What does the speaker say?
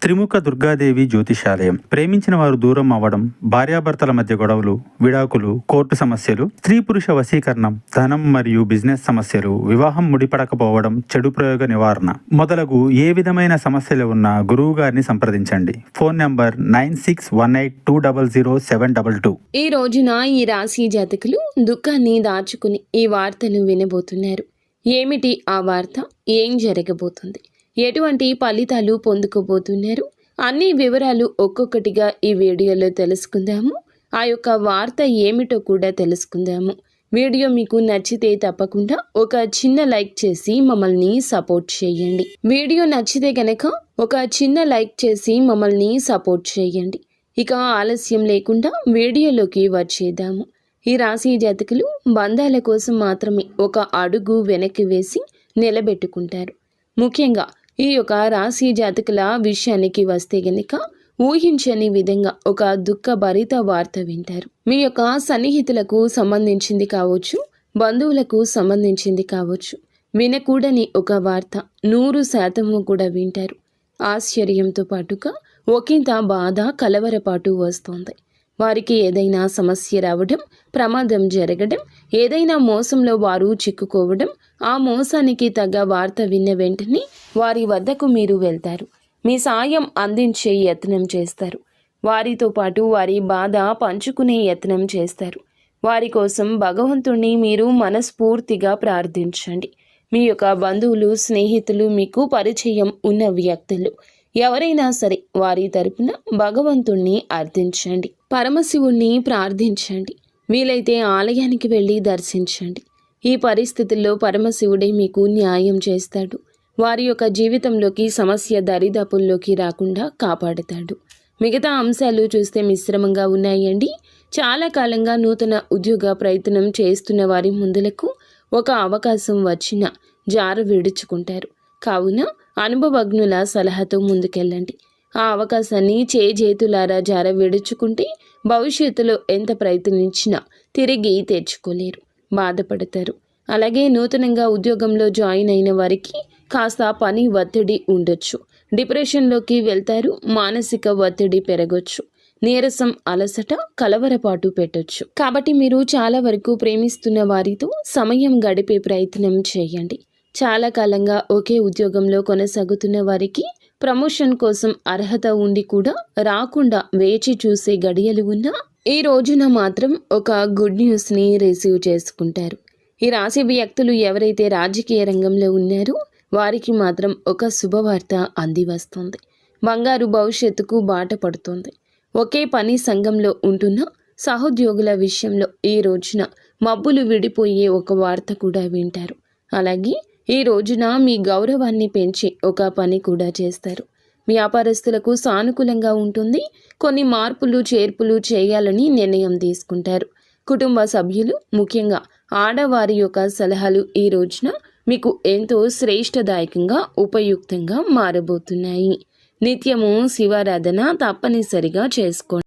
త్రిముఖ దుర్గాదేవి జ్యోతిషాలయం. ప్రేమించిన వారు దూరం అవ్వడం, భార్యాభర్తల మధ్య గొడవలు, విడాకులు, కోర్టు సమస్యలు, స్త్రీ పురుష వశీకరణం, ధనం మరియు బిజినెస్ సమస్యలు, వివాహం ముడిపడకపోవడం, చెడు ప్రయోగ నివారణ మొదలగు ఏ విధమైన సమస్యలు ఉన్నా గురువు గారిని సంప్రదించండి. Phone number 9618200722. ఈ రోజున ఈ రాశి జాతకులు దుఃఖాన్ని దాచుకుని ఈ వార్తను వినబోతున్నారు. ఏమిటి ఆ వార్త? ఏం జరగబోతుంది? ఎటువంటి ఫలితాలు పొందుకోబోతున్నారు? అన్ని వివరాలు ఒక్కొక్కటిగా ఈ వీడియోలో తెలుసుకుందాము. ఆ యొక్క వార్త ఏమిటో కూడా తెలుసుకుందాము. వీడియో మీకు నచ్చితే తప్పకుండా ఒక చిన్న లైక్ చేసి మమ్మల్ని సపోర్ట్ చేయండి. వీడియో నచ్చితే గనక ఒక చిన్న లైక్ చేసి మమ్మల్ని సపోర్ట్ చేయండి. ఇక ఆలస్యం లేకుండా వీడియోలోకి వచ్చేద్దాము. ఈ రాశి జాతకులు బంధాల కోసం మాత్రమే ఒక అడుగు వెనక్కి వేసి నిలబెట్టుకుంటారు. ముఖ్యంగా ఈ యొక్క రాశి జాతకుల విషయానికి వస్తే గనక ఊహించని విధంగా ఒక దుఃఖభరిత వార్త వింటారు. మీ యొక్క సన్నిహితులకు సంబంధించింది కావచ్చు, బంధువులకు సంబంధించింది కావచ్చు. వినకూడని ఒక వార్త 100% కూడా వింటారు. ఆశ్చర్యంతో పాటుగా ఒకంత బాధ, కలవరపాటు వస్తుంది. వారికి ఏదైనా సమస్య రావడం, ప్రమాదం జరగడం, ఏదైనా మోసంలో వారు చిక్కుకోవడం, ఆ మోసానికి తగ్గ వార్త విన్న వెంటనే వారి వద్దకు మీరు వెళ్తారు. మీ సాయం అందించే యత్నం చేస్తారు. వారితో పాటు వారి బాధ పంచుకునే యత్నం చేస్తారు. వారి కోసం భగవంతుణ్ణి మీరు మనస్ఫూర్తిగా ప్రార్థించండి. మీ యొక్క బంధువులు, స్నేహితులు, మీకు పరిచయం ఉన్న వ్యక్తులు ఎవరైనా సరే వారి తరపున భగవంతుణ్ణి అర్థించండి. పరమశివుణ్ణి ప్రార్థించండి. వీలైతే ఆలయానికి వెళ్ళి దర్శించండి. ఈ పరిస్థితుల్లో పరమశివుడే మీకు న్యాయం చేస్తాడు. వారి యొక్క జీవితంలోకి సమస్య దరిదాపుల్లోకి రాకుండా కాపాడుతాడు. మిగతా అంశాలు చూస్తే మిశ్రమంగా ఉన్నాయండి. చాలా కాలంగా నూతన ఉద్యోగ ప్రయత్నం చేస్తున్న వారి ముందులకు ఒక అవకాశం వచ్చినా జార విడుచుకుంటారు. కావున అనుభవజ్ఞుల సలహాతో ముందుకెళ్ళండి. ఆ అవకాశాన్ని చేజేతులారా జార విడుచుకుంటే భవిష్యత్తులో ఎంత ప్రయత్నించినా తిరిగి తెచ్చుకోలేరు, బాధపడతారు. అలాగే నూతనంగా ఉద్యోగంలో జాయిన్ అయిన వారికి కాస్త పని ఒత్తిడి ఉండొచ్చు. డిప్రెషన్లోకి వెళ్తారు. మానసిక ఒత్తిడి పెరగొచ్చు. నీరసం, అలసట, కలవరపాటు పెట్టొచ్చు. కాబట్టి మీరు చాలా వరకు ప్రేమిస్తున్న వారితో సమయం గడిపే ప్రయత్నం చేయండి. చాలా కాలంగా ఒకే ఉద్యోగంలో కొనసాగుతున్న వారికి ప్రమోషన్ కోసం అర్హత ఉండి కూడా రాకుండా వేచి చూసే గడియలు ఉన్నా ఈ రోజున మాత్రం ఒక గుడ్ న్యూస్ని రిసీవ్ చేసుకుంటారు. ఈ రాశి వ్యక్తులు ఎవరైతే రాజకీయ రంగంలో ఉన్నారో వారికి మాత్రం ఒక శుభవార్త అంది వస్తుంది. బంగారు భవిష్యత్తుకు బాట పడుతుంది. ఒకే పని సంఘంలో ఉంటున్న సహోద్యోగుల విషయంలో ఈ రోజున మబ్బులు విడిపోయే ఒక వార్త కూడా వింటారు. అలాగే ఈ రోజున మీ గౌరవాన్ని పెంచే ఒక పని కూడా చేస్తారు. వ్యాపారస్తులకు సానుకూలంగా ఉంటుంది. కొన్ని మార్పులు, చేర్పులు చేయాలని నిర్ణయం తీసుకుంటారు. కుటుంబ సభ్యులు, ముఖ్యంగా ఆడవారి యొక్క సలహాలు ఈ రోజున మీకు ఎంతో శ్రేష్టదాయకంగా, ఉపయుక్తంగా మారబోతున్నాయి. నిత్యము శివారాధన తప్పనిసరిగా చేసుకోండి.